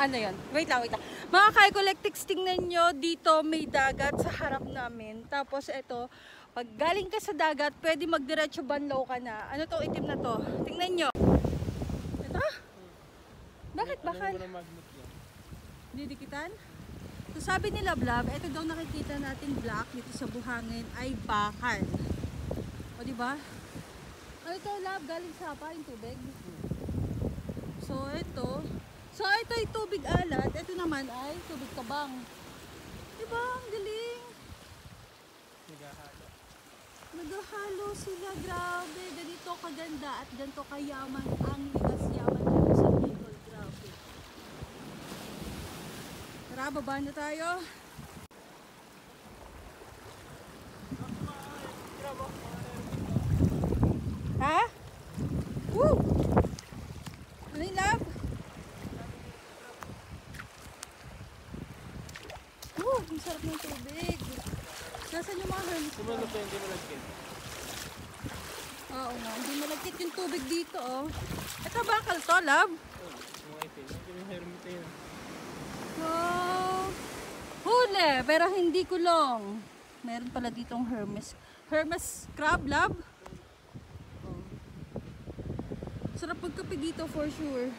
Ano yun? Wait lang, wait lang. Mga Kaykolektics, tingnan nyo, dito may dagat sa harap namin. Tapos ito, pag galing ka sa dagat, pwede magdiretso banlaw ka na. Ano to, itim na to? Tingnan nyo. Ito? Bakit bakal? Didikitan? So sabi nila, Blab, ito daw nakikita natin black dito sa buhangin ay bakal. O diba? Ano ito, Lab? Galing sa apa yung tubig? So ito ay tubig alat. Ito naman ay tubig tabang. Diba? Ang galing. Naghahalo sila. Grabe. Ganito kaganda at ganito kayaman ang ligas-yaman dito sa Bicol. Grabe. Tara, baba na tayo. Ha? Woo! Ano yung Lab? Ang sarap ng tubig. Nasaan yung mga hermes? Kumano pa hindi malagkit? Oo nga, hindi malagkit yung tubig dito, oh. Ito bakal to, Lab? Oo, yung itin. Yung hermit na yun. Wow! Huli, pero hindi kulong. Meron pala ditong hermes. Hermes crab, Lab? Oh. Sarap pagkape dito for sure.